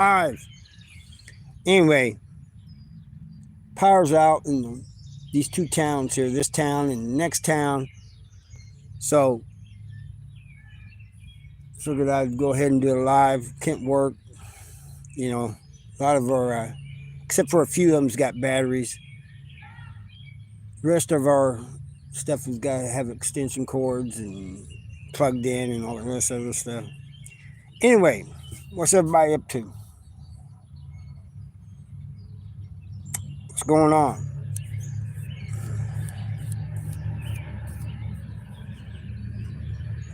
live. Anyway, power's out in these two towns here, this town and the next town. So figured I'd go ahead and do it live. Can't work. You know, a lot of our, except for a few of them's got batteries. The rest of our stuff has got to have extension cords and plugged in and all the rest of the stuff. Anyway, what's everybody up to? What's going on?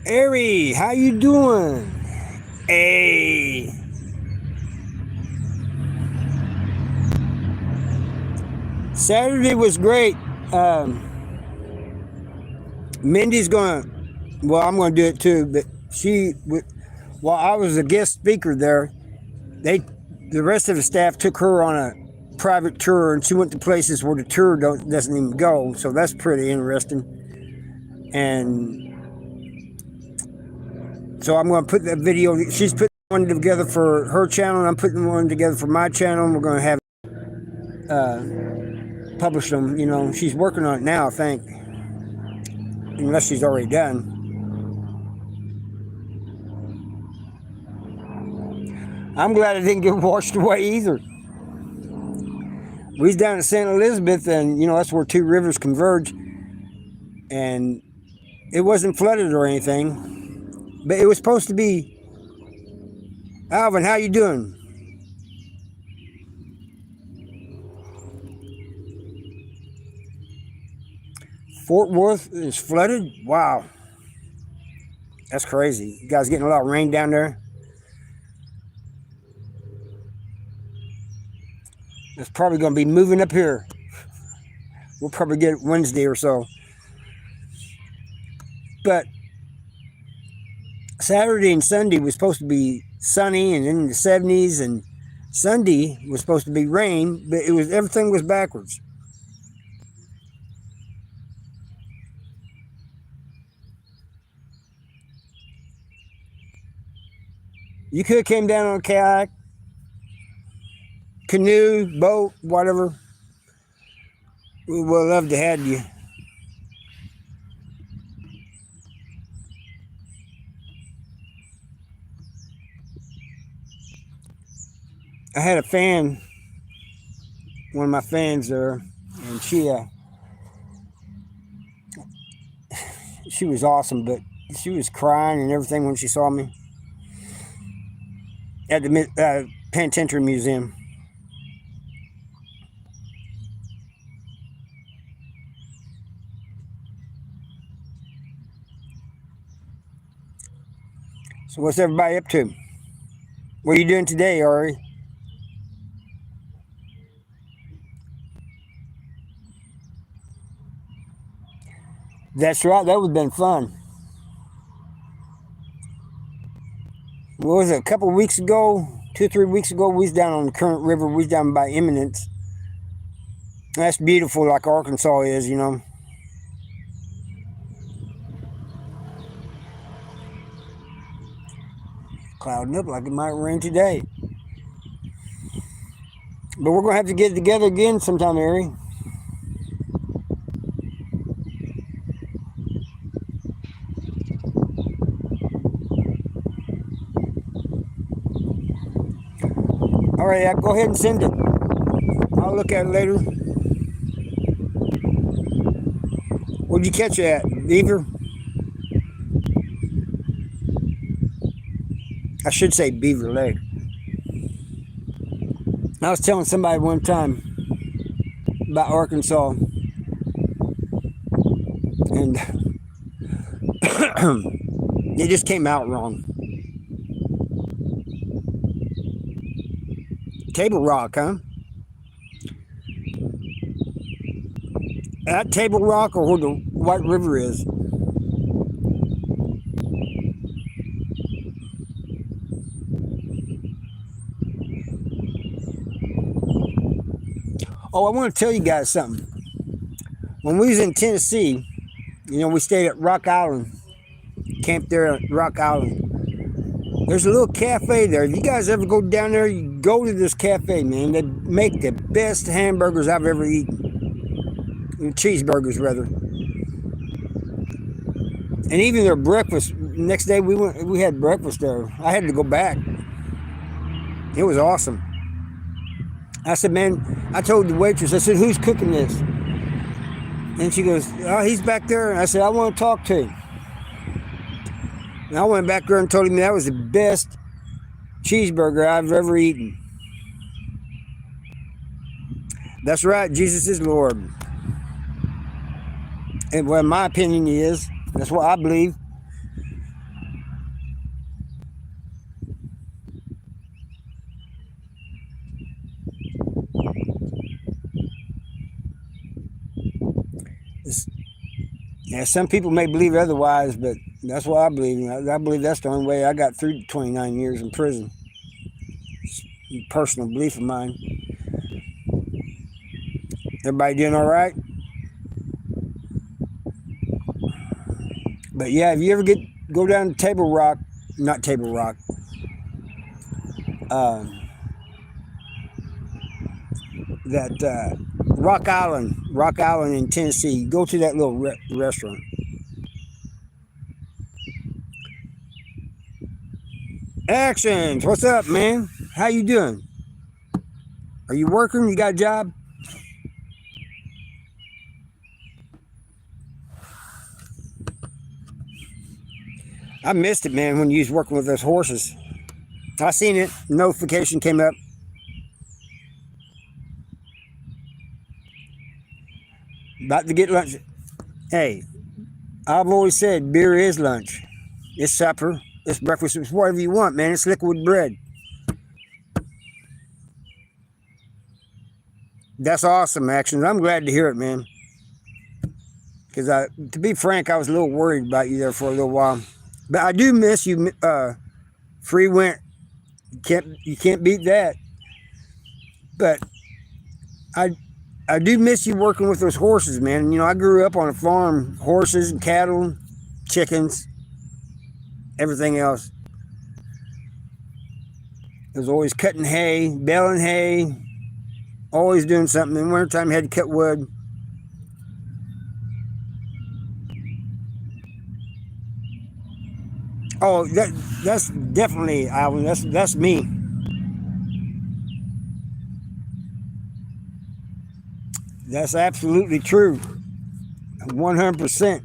Ari, how you doing? Hey. Saturday was great. Mindy's going. Well, I'm going to do it too. But while I was a guest speaker there, the rest of the staff took her on a private tour, and she went to places where the tour doesn't even go. So that's pretty interesting. And so I'm going to put that video. She's putting one together for her channel, and I'm putting one together for my channel. And we're going to have publish them. You know, she's working on it now, I think, unless she's already done. I'm glad it didn't get washed away either. We was down at St. Elizabeth, and you know that's where two rivers converge, and it wasn't flooded or anything, but it was supposed to be. Alvin, how you doing? Fort Worth is flooded? Wow. That's crazy. You guys getting a lot of rain down there? It's probably going to be moving up here. We'll probably get it Wednesday or so. But Saturday and Sunday was supposed to be sunny and in the 70s, and Sunday was supposed to be rain, but everything was backwards. You could have came down on a kayak, canoe, boat, whatever. We would love to have you. I had a fan, one of my fans there, and she was awesome, but she was crying and everything when she saw me at the Penitentiary Museum. So what's everybody up to? What are you doing today, Ari? That's right, that would have been fun. What was it, a couple of weeks ago, 2 or 3 weeks ago, we was down on the Current River, we was down by Eminence. That's beautiful like Arkansas is, you know. Clouding up like it might rain today. But we're going to have to get together again sometime, Ari. All right, go ahead and send it. I'll look at it later. Where'd you catch it at? Beaver? I should say Beaver Lake. I was telling somebody one time about Arkansas, and it just came out wrong. Table Rock, huh? At Table Rock, or where the White River is. Oh, I want to tell you guys something. When we was in Tennessee, you know, we stayed at Rock Island, camped there at Rock Island. There's a little cafe there. If you guys ever go down there, you go to this cafe, man. They make the best hamburgers I've ever eaten. Cheeseburgers, rather. And even their breakfast. Next day we had breakfast there. I had to go back. It was awesome. I said, man, I told the waitress, I said, who's cooking this? And she goes, oh, he's back there. And I said, I want to talk to him. And I went back there and told him that was the best cheeseburger I've ever eaten. That's right, Jesus is Lord. And well, my opinion is, that's what I believe. Yeah, some people may believe otherwise, but that's what I believe. I believe that's the only way I got through 29 years in prison. It's a personal belief of mine. Everybody doing all right? But yeah, if you ever go down to Table Rock, not Table Rock, Rock Island in Tennessee, go to that little restaurant. Actions, what's up, man? How you doing? Are you working? You got a job? I missed it, man, when you was working with those horses. I seen it. Notification came up. About to get lunch. Hey, I've always said beer is lunch. It's supper. It's breakfast. It's whatever you want, man. It's liquid bread. That's awesome, Actions. I'm glad to hear it, man. Because to be frank, I was a little worried about you there for a little while. But I do miss you, free went. You can't beat that. But I do miss you working with those horses, man. You know, I grew up on a farm, horses and cattle, chickens, everything else. I was always cutting hay, baling hay, always doing something. In wintertime, I had to cut wood. Oh, that's definitely, Alvin. That's me. That's absolutely true. 100%.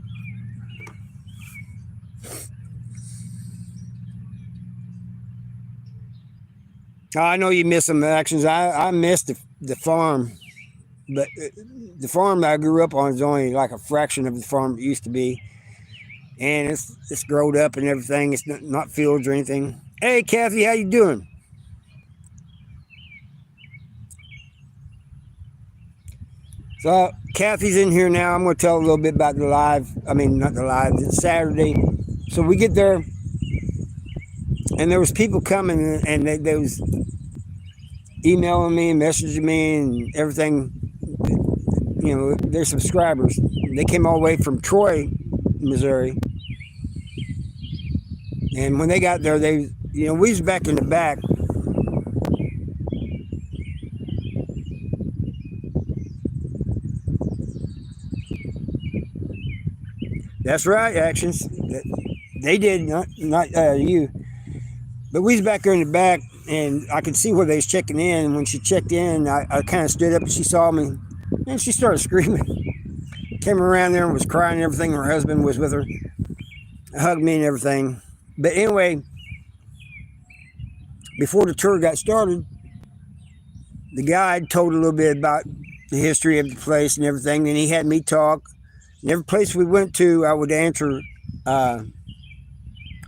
I know you miss some Actions. I miss the farm, but the farm that I grew up on is only like a fraction of the farm it used to be. And it's grown up and everything. It's not fields or anything. Hey, Kathy, how you doing? So Kathy's in here now. I'm going to tell a little bit about the live. I mean, not the live. It's Saturday. So we get there, and there was people coming, and they was emailing me and messaging me and everything. You know, they're subscribers. They came all the way from Troy, Missouri. And when they got there, we was back in the back. That's right, Actions. They did, not you. But we was back there in the back, and I could see where they was checking in. And when she checked in, I kind of stood up, and she saw me, and she started screaming. Came around there and was crying and everything. Her husband was with her, hugged me and everything. But anyway, before the tour got started, the guide told a little bit about the history of the place and everything. Then he had me talk. And every place we went to, I would answer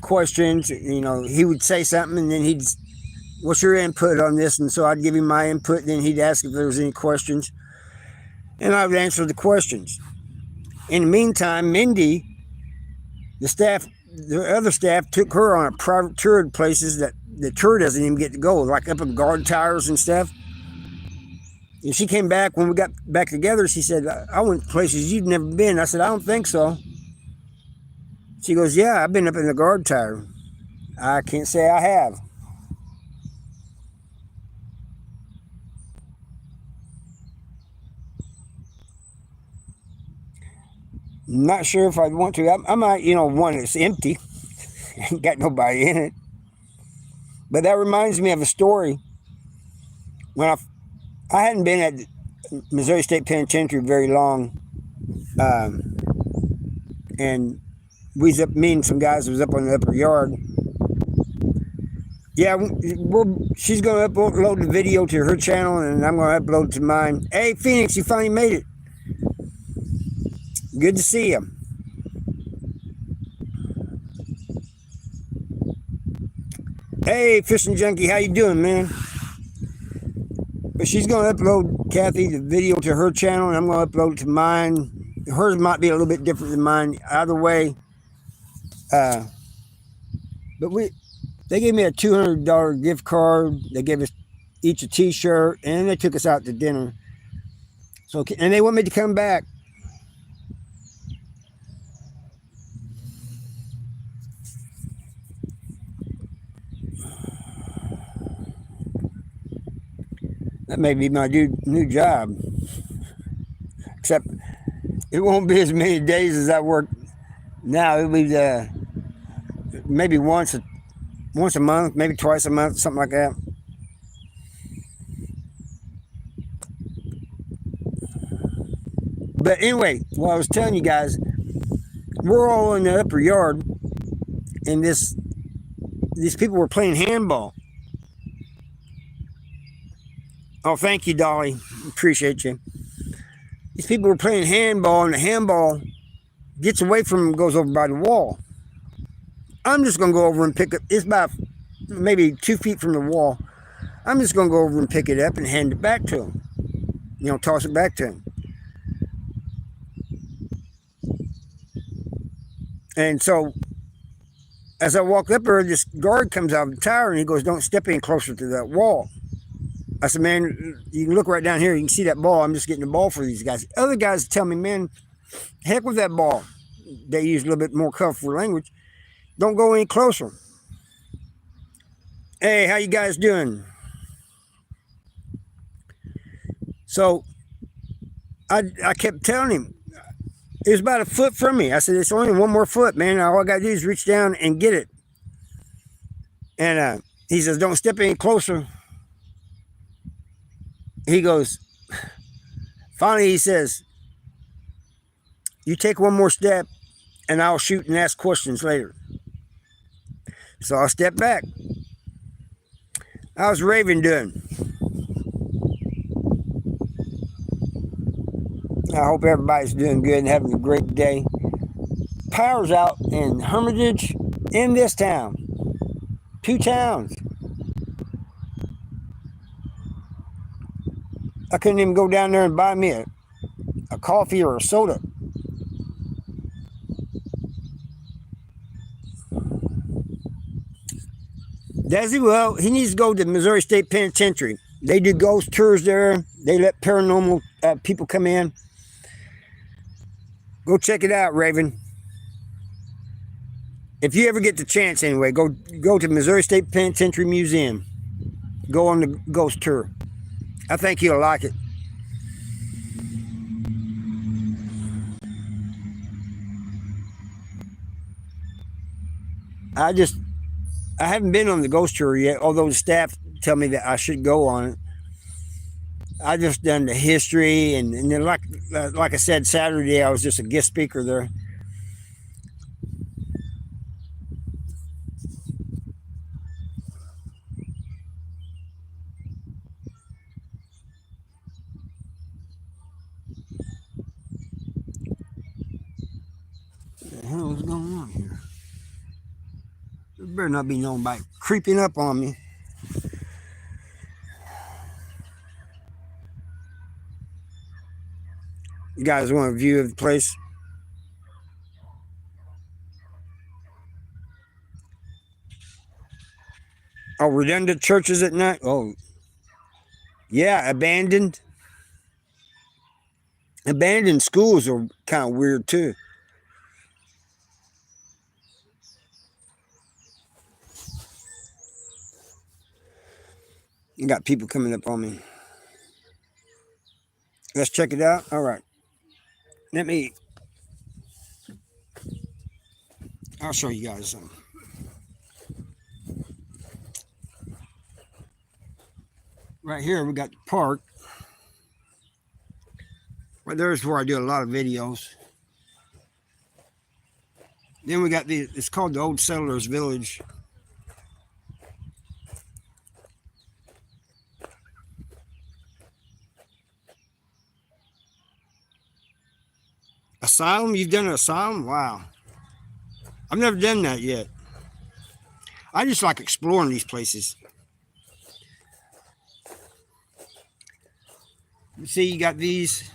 questions. You know, he would say something, and then what's your input on this? And so I'd give him my input. And then he'd ask if there was any questions, and I would answer the questions. In the meantime, Mindy, the other staff took her on a private tour to places that the tour doesn't even get to go, like up in guard towers and stuff. And she came back, when we got back together, she said, I went to places you've never been. I said, I don't think so. She goes, yeah, I've been up in the guard tower. I can't say I have. Not sure if I'd want to. I might, one that's empty, ain't got nobody in it. But that reminds me of a story. When I hadn't been at Missouri State Penitentiary very long, um, and me and some guys was up on the upper yard. Yeah, she's going to upload the video to her channel, and I'm going to upload it to mine. Hey, Phoenix, you finally made it. Good to see you. Hey, Fishing Junkie, how you doing, man? But she's going to upload, Kathy, the video to her channel, and I'm going to upload it to mine. Hers might be a little bit different than mine. Either way, but they gave me a $200 gift card. They gave us each a T-shirt, and they took us out to dinner. So, and they want me to come back. That may be my new job. Except it won't be as many days as I work now. It'll be maybe once a month, maybe twice a month, something like that. But anyway, what I was telling you guys, we're all in the upper yard, and these people were playing handball. Oh, thank you, Dolly. Appreciate you. These people were playing handball, and the handball gets away from them, goes over by the wall. I'm just going to go over and pick it. It's about maybe 2 feet from the wall. I'm just going to go over and pick it up and hand it back to him. Toss it back to him. And so, as I walk up there, this guard comes out of the tower, and he goes, "Don't step any closer to that wall." I said, "Man, you can look right down here. You can see that ball. I'm just getting the ball for these guys." Other guys tell me, "Man, heck with that ball." They use a little bit more colorful language. Don't go any closer. Hey, how you guys doing? So I kept telling him, it was about a foot from me. I said, "It's only one more foot, man. All I got to do is reach down and get it." And he says, "Don't step any closer." He goes, finally he says, "You take one more step and I'll shoot and ask questions later." So I'll step back. How's Raven doing? I hope everybody's doing good and having a great day. Power's out in Hermitage, in this town. 2 towns. I couldn't even go down there and buy me a coffee or a soda. Desi, well, he needs to go to Missouri State Penitentiary. They do ghost tours there. They let paranormal people come in. Go check it out, Raven. If you ever get the chance anyway, go to Missouri State Penitentiary Museum. Go on the ghost tour. I think you'll like it. I haven't been on the ghost tour yet, although the staff tell me that I should go on it. I just done the history, and then like I said, Saturday I was just a guest speaker there. What the hell is going on here? There better not be nobody creeping up on me. You guys want a view of the place? Oh, redundant churches at night? Oh, yeah, abandoned. Abandoned schools are kind of weird too. You got people coming up on me. Let's check it out. All right. I'll show you guys something. Right here, we got the park. Right there's where I do a lot of videos. Then we got it's called the Old Settlers Village. Asylum? You've done an asylum? Wow. I've never done that yet. I just like exploring these places. You see, you got these.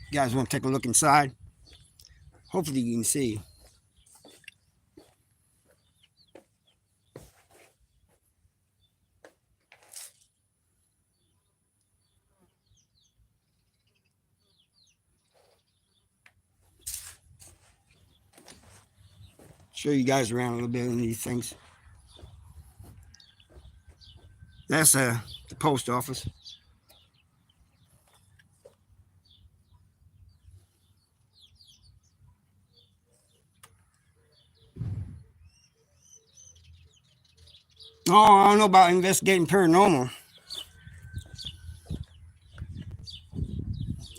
You guys want to take a look inside? Hopefully you can see. Show you guys around a little bit in these things. That's the post office. Oh, I don't know about investigating paranormal.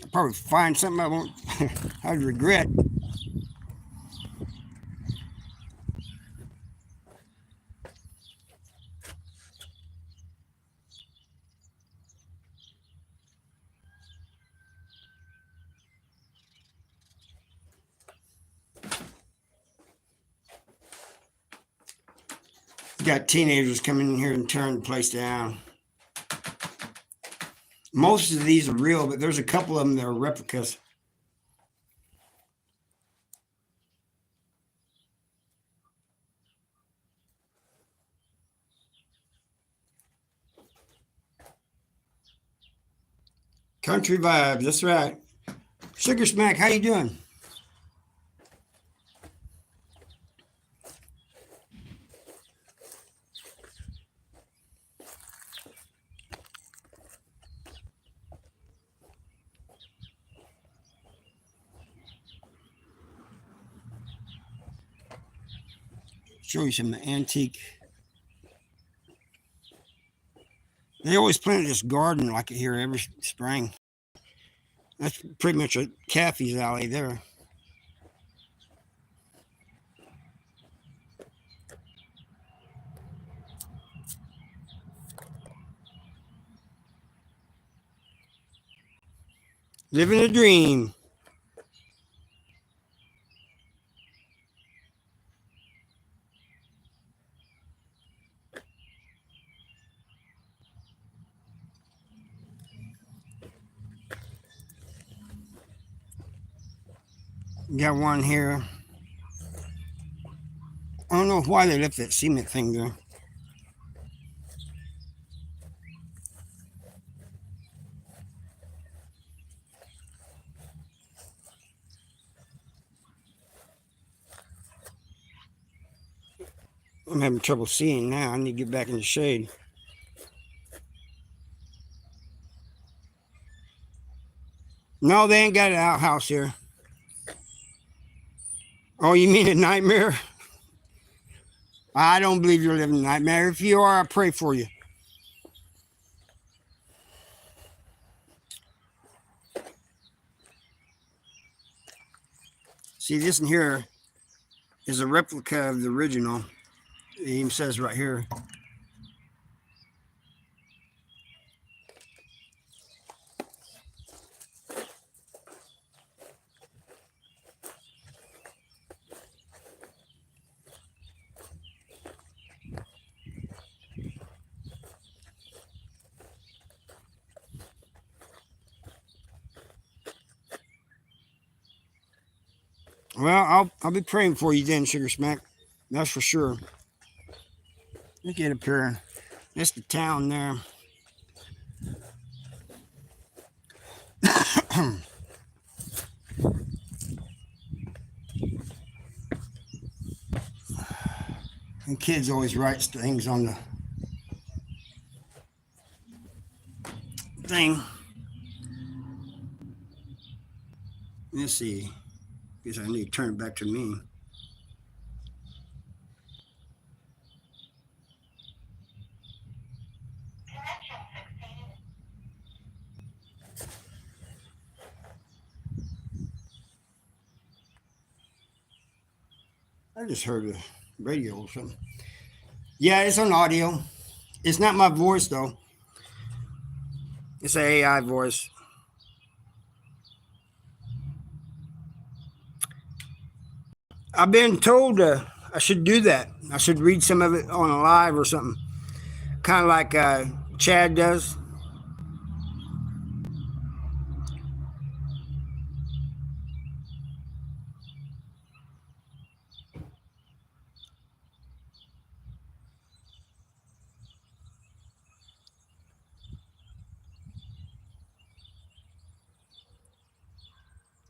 I'll probably find something I won't I'd regret. You got teenagers coming in here and tearing the place down. Most of these are real, but there's a couple of them that are replicas. Country vibes, that's right. Sugar Smack, how you doing? Show you some antique. They always plant this garden like it here every spring. That's pretty much a Kathy's alley there. Living a dream. Got one here. I don't know why they left that cement thing there. I'm having trouble seeing now. I need to get back in the shade. No, they ain't got an outhouse here. Oh, you mean a nightmare? I don't believe you're living a nightmare. If you are, I pray for you. See, this in here is a replica of the original. It even says right here. Well, I'll be praying for you then, Sugar Smack. That's for sure. Let's get up here. That's the town there. And kids always write things on the thing. Let's see. Guess I need to turn it back to me. I just heard a radio or something. Yeah, it's on audio. It's not my voice though. It's an AI voice. I've been told I should do that. I should read some of it on a live or something, kind of like Chad does.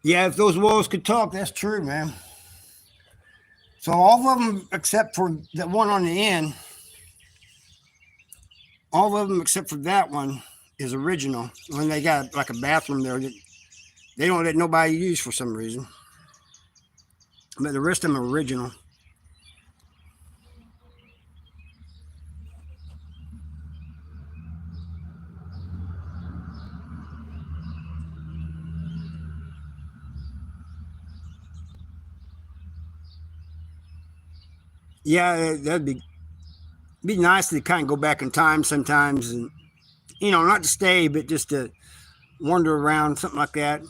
Yeah, if those wolves could talk, that's true, man. So all of them except for the one on the end, all of them except for that one is original. When they got like a bathroom there that they don't let nobody use for some reason. But the rest of them are original. Yeah, that'd be nice to kind of go back in time sometimes, and not to stay, but just to wander around, something like that.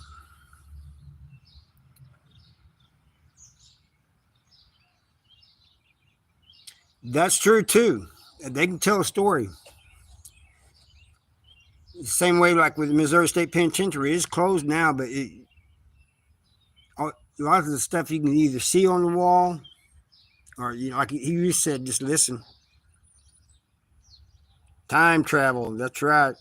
That's true too. They can tell a story. The same way, like with the Missouri State Penitentiary, it's closed now, but a lot of the stuff you can either see on the wall, or like you said, just listen. Time travel. That's right.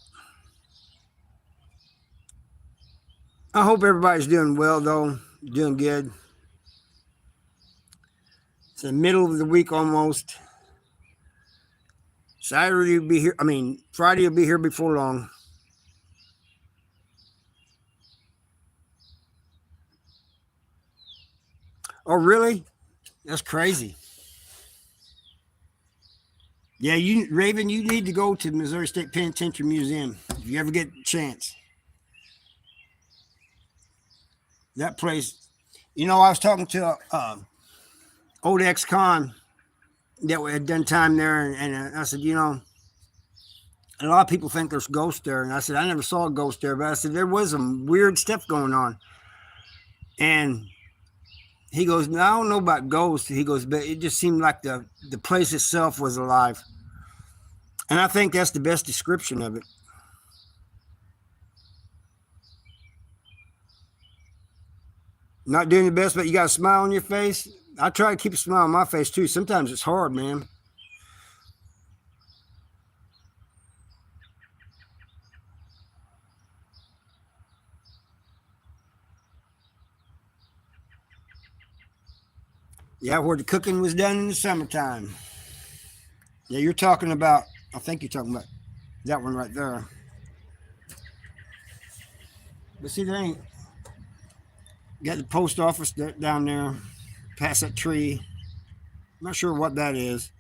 I hope everybody's doing well, though. Doing good. It's the middle of the week almost. Saturday will be here. Friday will be here before long. Oh, really? That's crazy. Yeah, Raven, you need to go to the Missouri State Penitentiary Museum if you ever get a chance. That place, I was talking to old ex-con that had done time there, and I said, a lot of people think there's ghosts there, and I said, I never saw a ghost there, but I said, there was some weird stuff going on. And he goes, no, I don't know about ghosts. He goes, but it just seemed like the place itself was alive. And I think that's the best description of it. Not doing the best, but you got a smile on your face. I try to keep a smile on my face too. Sometimes it's hard, man. Yeah, where the cooking was done in the summertime. Yeah, I think you're talking about that one right there. But see, there ain't. Got the post office down there, past that tree. I'm not sure what that is.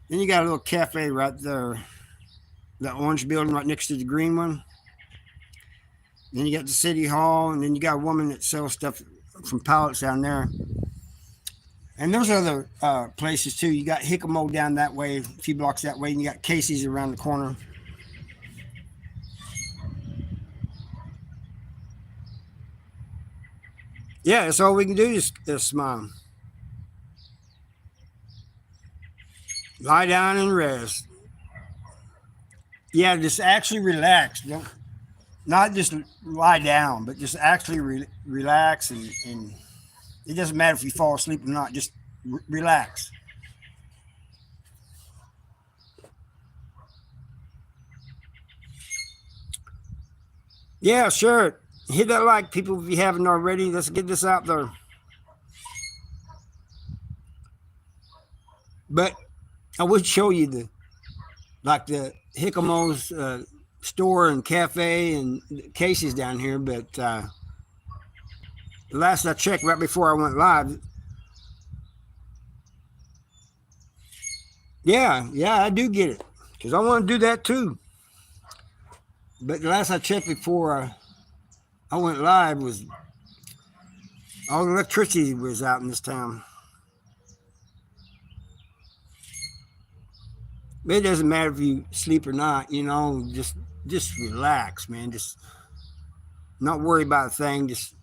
Then you got a little cafe right there. That orange building right next to the green one. Then you got the city hall, and then you got a woman that sells stuff from pallets down there. And there's other places too. You got Hickamo down that way, a few blocks that way, and you got Casey's around the corner. Yeah, that's all we can do is smile. Lie down and rest. Yeah, just actually relax. Don't not just lie down, but just actually relax, and it doesn't matter if you fall asleep or not. Just relax. Yeah, sure. Hit that like, people, if you haven't already. Let's get this out there. I would show you the Jicama's store and cafe and Casey's down here, but last I checked, right before I went live, yeah, I do get it because I want to do that too. But the last I checked before I went live was all the electricity was out in this town. But it doesn't matter if you sleep or not, you know, just relax, man. Just not worry about a thing. Just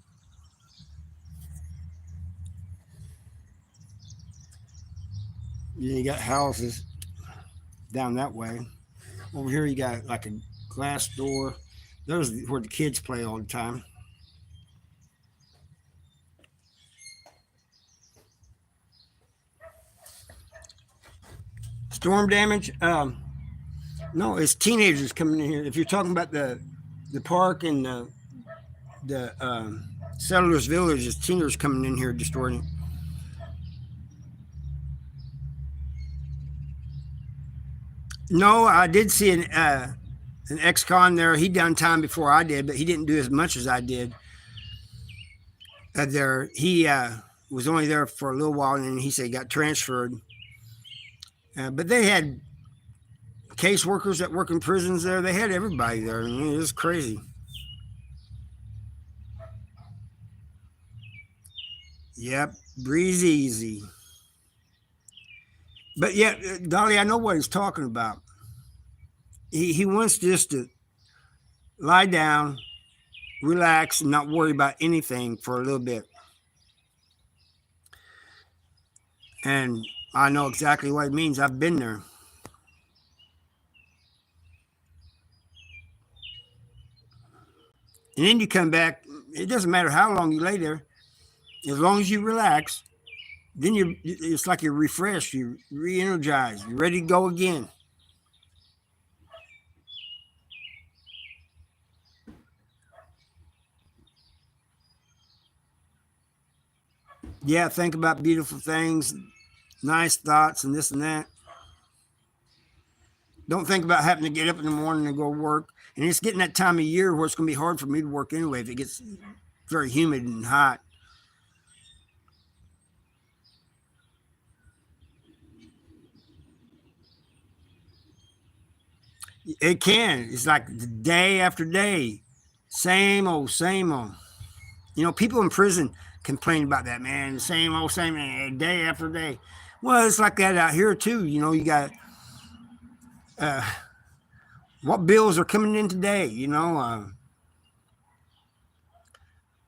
you got houses down that way. Over here you got like a glass door. There's where the kids play all the time. Storm damage? No, it's teenagers coming in here. If you're talking about the park and the Settlers Village, it's teenagers coming in here destroying it. No, I did see an ex-con there. He done time before I did, but he didn't do as much as I did. There, he was only there for a little while, and then he said he got transferred. But they had caseworkers that work in prisons there. They had everybody there. I mean, it was crazy. Yep, breeze easy. But yeah, Dolly, I know what he's talking about. He wants just to lie down, relax, and not worry about anything for a little bit. And I know exactly what it means. I've been there. And then you come back. It doesn't matter how long you lay there, as long as you relax. Then it's like you're refreshed, you're re-energized, you're ready to go again. Yeah, think about beautiful things, nice thoughts, and this and that. Don't think about having to get up in the morning and go work. And it's getting that time of year where it's going to be hard for me to work anyway if it gets very humid and hot. It can. It's like day after day, same old, same old. You know, people in prison complain about that, man. Same old, same day after day. Well, it's like that out here too. You know, you got what bills are coming in today. You know,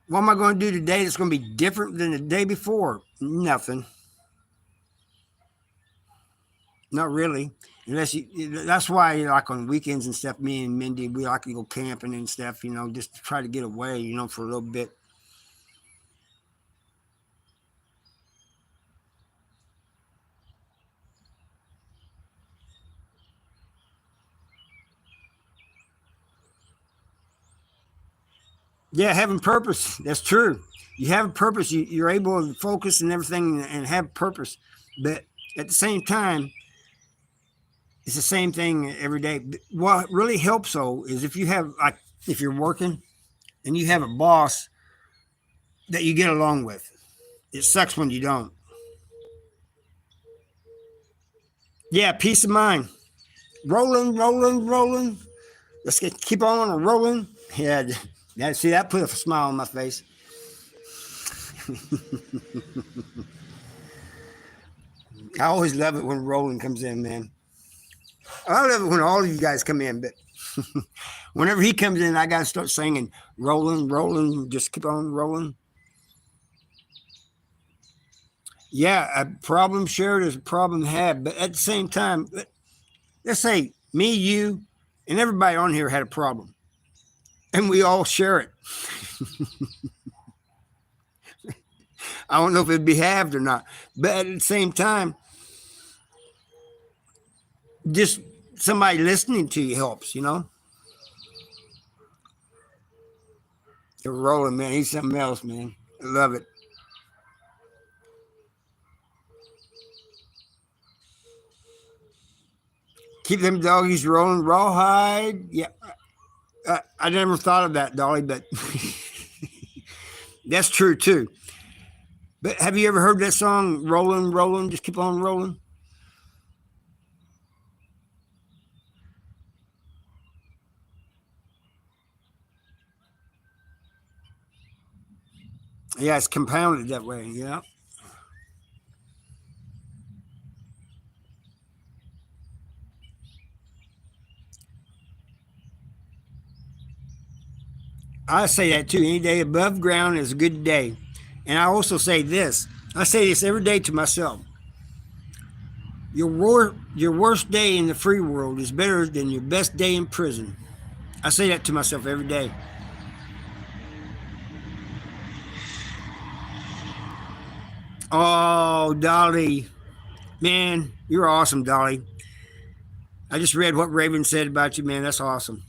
what am I going to do today that's going to be different than the day before? Nothing. Not really. Unless you, that's why like on weekends and stuff, me and Mindy, we like to go camping and stuff, you know, just to try to get away, you know, for a little bit. Yeah, having purpose. That's true. You have a purpose. You're able to focus and everything and have purpose. But at the same time, it's the same thing every day. What really helps though is if you have like if you're working and you have a boss that you get along with. It sucks when you don't. Yeah, peace of mind. Rolling, rolling, rolling. Keep on rolling. Yeah, see that put a smile on my face. I always love it when Roland comes in, man. I love it when all of you guys come in, but whenever he comes in, I gotta start singing, rolling, rolling, just keep on rolling. Yeah, a problem shared is a problem had, but at the same time, let's say me, you, and everybody on here had a problem, and we all share it. I don't know if it'd be halved or not, but at the same time, just somebody listening to you helps, you know. You're rolling, man. He's something else, man. I love it. Keep them doggies rolling. Rawhide. Yeah. I never thought of that, Dolly, but that's true too. But have you ever heard that song, Rolling, Rolling, just keep on rolling? Yeah, it's compounded that way. Yeah. I say that too. Any day above ground is a good day. And I also say this. I say this every day to myself. Your worst day in the free world is better than your best day in prison. I say that to myself every day. Oh, Dolly. Man, you're awesome, Dolly. I just read what Raven said about you, man. That's awesome.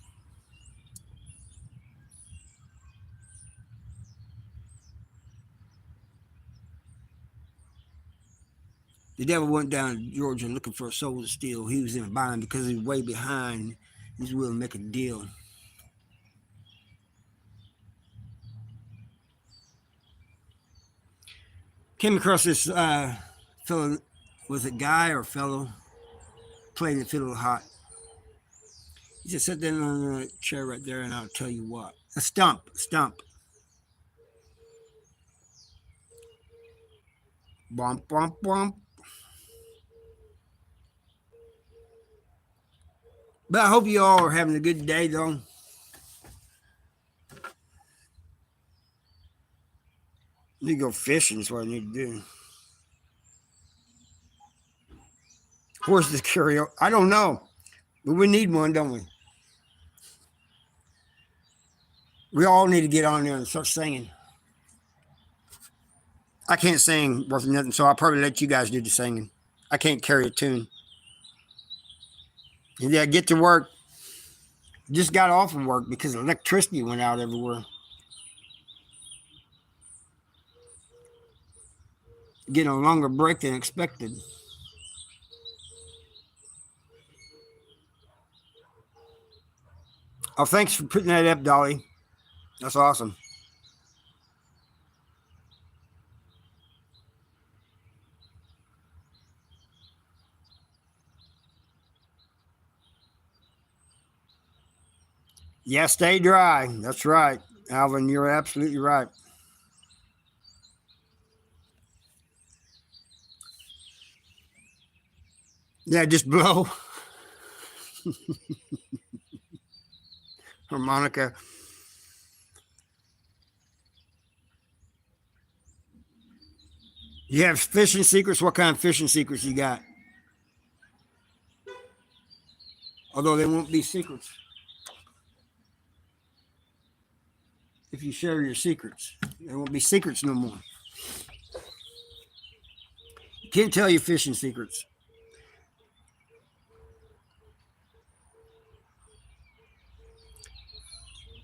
The devil went down to Georgia looking for a soul to steal. He was in a bind because he was way behind. He was willing to make a deal. Came across this fellow, was it guy or fellow, playing the fiddle hot. He just sat down on a chair right there, and I'll tell you what. A stump, stump. Bump, bump, bump. But I hope you all are having a good day, though. I need to go fishing is what I need to do. Where's the karaoke? I don't know. But we need one, don't we? We all need to get on there and start singing. I can't sing worth nothing, so I'll probably let you guys do the singing. I can't carry a tune. And yeah, get to work. Just got off of work because electricity went out everywhere. Getting a longer break than expected. Oh, thanks for putting that up, Dolly. That's awesome. Yeah, stay dry. That's right. Alvin, you're absolutely right. Yeah, just blow harmonica. You have fishing secrets? What kind of fishing secrets you got? Although they won't be secrets if you share your secrets. There won't be secrets no more. You can't tell your fishing secrets.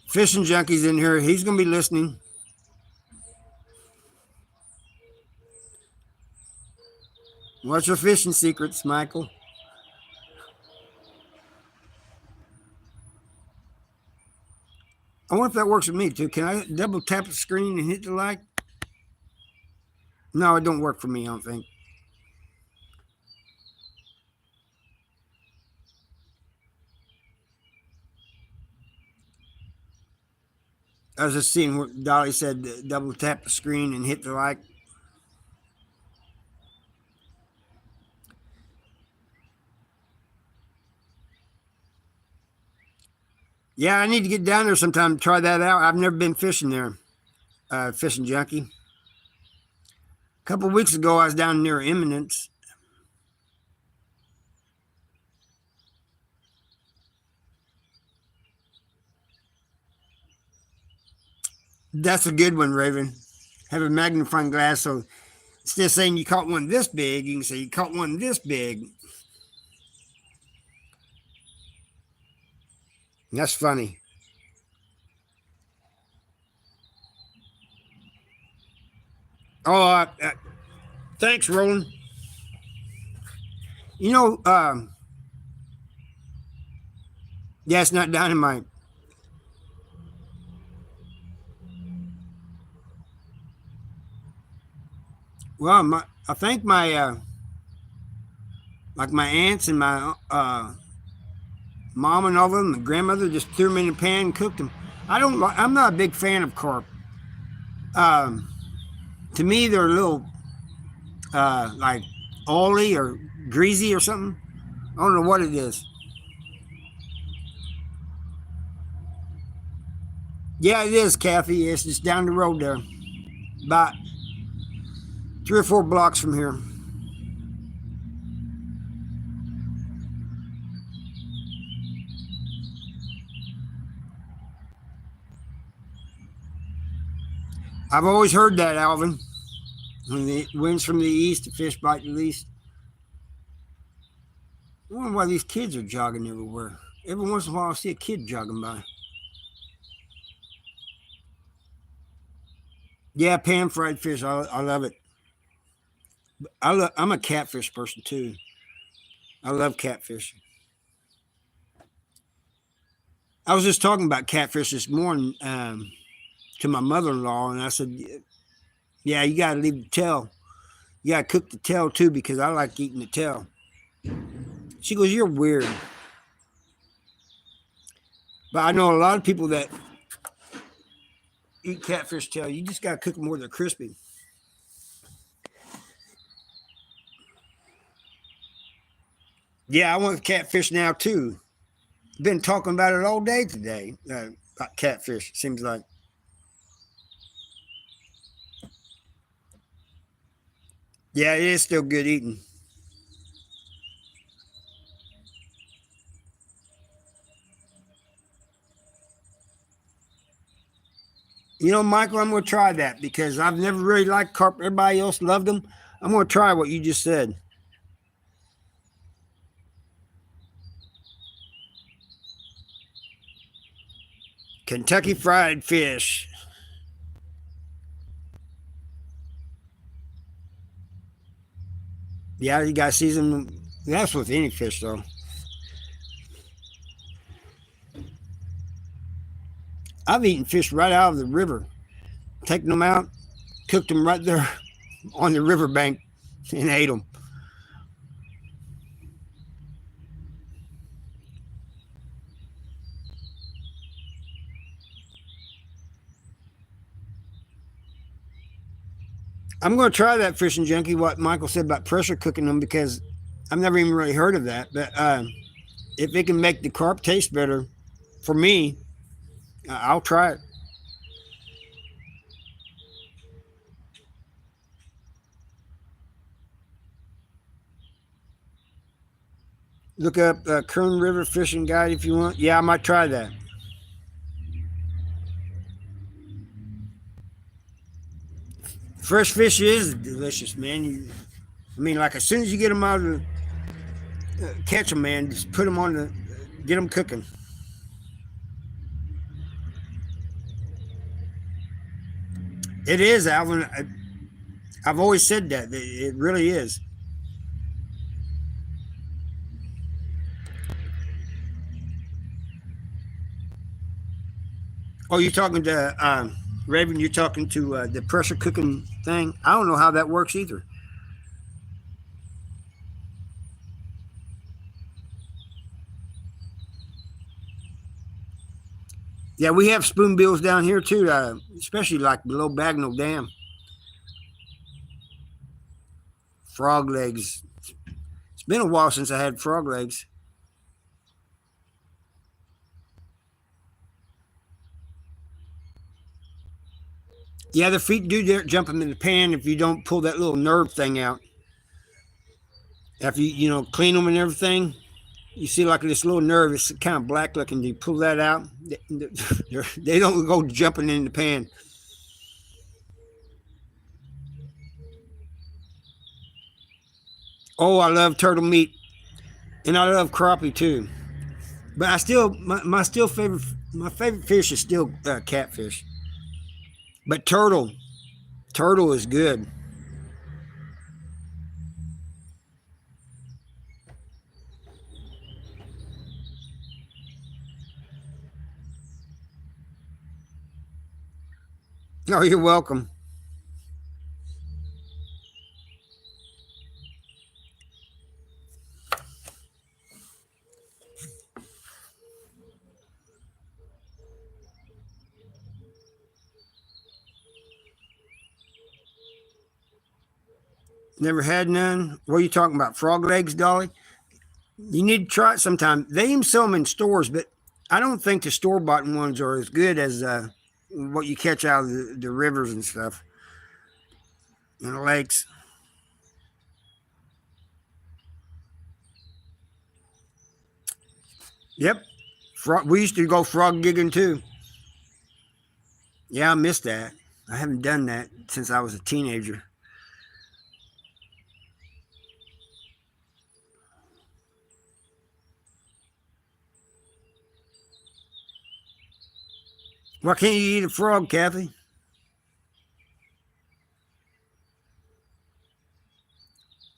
Fishing junkies in here. He's going to be listening. What's your fishing secrets, Michael? I wonder if that works with me too. Can I double tap the screen and hit the like? No, it don't work for me, I don't think. I was just seeing what Dolly said, double tap the screen and hit the like. Yeah, I need to get down there sometime to try that out. I've never been fishing there, fishing junkie. A couple of weeks ago, I was down near Eminence. That's a good one, Raven. Have a magnifying glass, so instead of saying you caught one this big, you can say you caught one this big. That's funny. Oh, thanks, Roland. You know, Yeah, it's not dynamite. Well, I think my like my aunts and my mom and all of them, my grandmother just threw them in the pan and cooked them. I'm not a big fan of carp. Um, to me, they're a little like oily or greasy or something. I don't know what it is. Yeah, it is, Kathy. It's just down the road there, about 3 or 4 blocks from here. I've always heard that, Alvin. When the winds from the east, the fish bite the least. I wonder why these kids are jogging everywhere. Every once in a while, I see a kid jogging by. Yeah, pan fried fish. I love it. I'm a catfish person too. I love catfish. I was just talking about catfish this morning to my mother-in-law, and I said, "Yeah, you got to leave the tail. You got to cook the tail too because I like eating the tail." She goes, "You're weird," but I know a lot of people that eat catfish tail. You just got to cook them where they're crispy. Yeah, I want catfish now too. Been talking about it all day today. About catfish, seems like. Yeah, it is still good eating. You know, Michael, I'm going to try that because I've never really liked carp. Everybody else loved them. I'm going to try what you just said. Kentucky Fried Fish. Yeah, you got to season them. That's with any fish, though. I've eaten fish right out of the river, taken them out, cooked them right there on the riverbank, and ate them. I'm going to try that fishing junkie, what Michael said about pressure cooking them, because I've never even really heard of that. But if it can make the carp taste better for me, I'll try it. Look up Kern River Fishing Guide if you want. Yeah, I might try that. Fresh fish is delicious, man. I mean, like as soon as you get them out of the catch them, man, just put them on the, get them cooking. It is, Alvin. I've always said that. It really is. Oh, you're talking to Raven? You're talking to the pressure cooking thing? I don't know how that works either. Yeah, we have spoonbills down here too, especially like below Bagnell Dam. Frog legs. It's been a while since I had frog legs. Yeah, the feet do jump in the pan if you don't pull that little nerve thing out. After you clean them and everything, you see like this little nerve. It's kind of black looking. You pull that out, they don't go jumping in the pan. Oh, I love turtle meat, and I love crappie too. But I still my favorite fish is still catfish. But turtle is good. Oh, you're welcome. Never had none. What are you talking about? Frog legs, Dolly? You need to try it sometime. They even sell them in stores, but I don't think the store bought ones are as good as what you catch out of the rivers and stuff and the lakes. Yep. We used to go frog gigging too. Yeah, I missed that. I haven't done that since I was a teenager. Why can't you eat a frog, Kathy?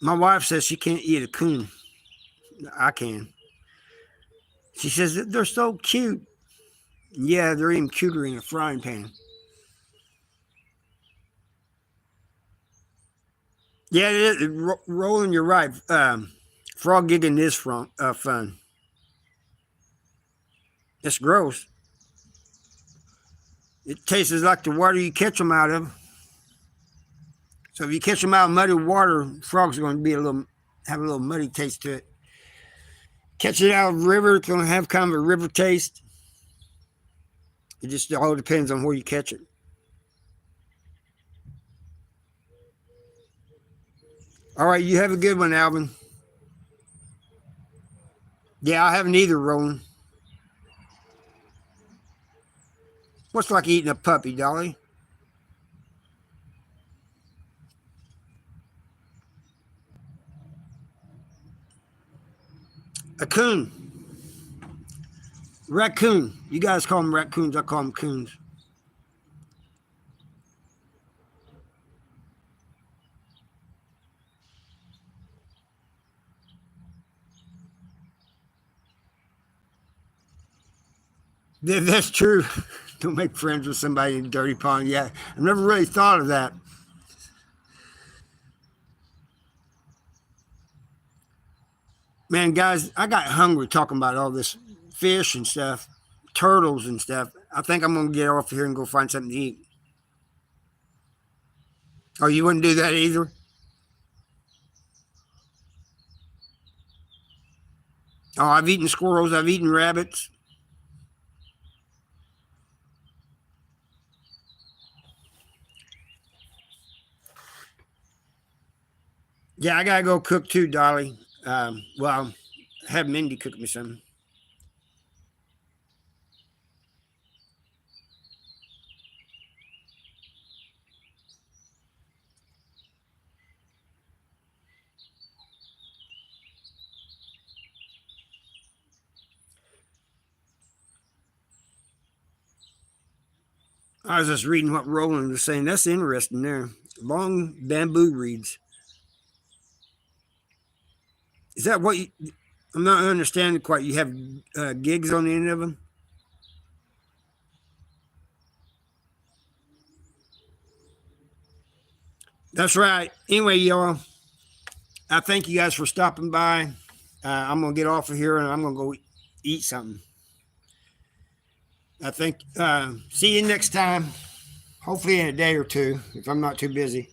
My wife says she can't eat a coon. I can. She says that they're so cute. Yeah, they're even cuter in a frying pan. Yeah, Roland, you're right. Frog gigging is fun. It's gross. It tastes like the water you catch them out of. So if you catch them out of muddy water, frogs are going to be have a little muddy taste to it. Catch it out of the river, it's going to have kind of a river taste. It just all depends on where you catch it. All right, you have a good one, Alvin. Yeah, I haven't either, Roland. What's like eating a puppy, Dolly? A coon. Raccoon. You guys call them raccoons. I call them coons. That's true. Don't make friends with somebody in a dirty pond. Yeah, I've never really thought of that. Man, guys, I got hungry talking about all this fish and stuff, turtles and stuff. I think I'm gonna get off here and go find something to eat. Oh, you wouldn't do that either? Oh, I've eaten squirrels. I've eaten rabbits. Yeah, I gotta go cook too, Dolly. Well, have Mindy cook me some. I was just reading what Roland was saying. That's interesting there. Long bamboo reeds. Is that what you, I'm not understanding quite. You have gigs on the end of them? That's right. Anyway, y'all, I thank you guys for stopping by. I'm going to get off of here and I'm going to go eat something. I think, see you next time. Hopefully in a day or two if I'm not too busy.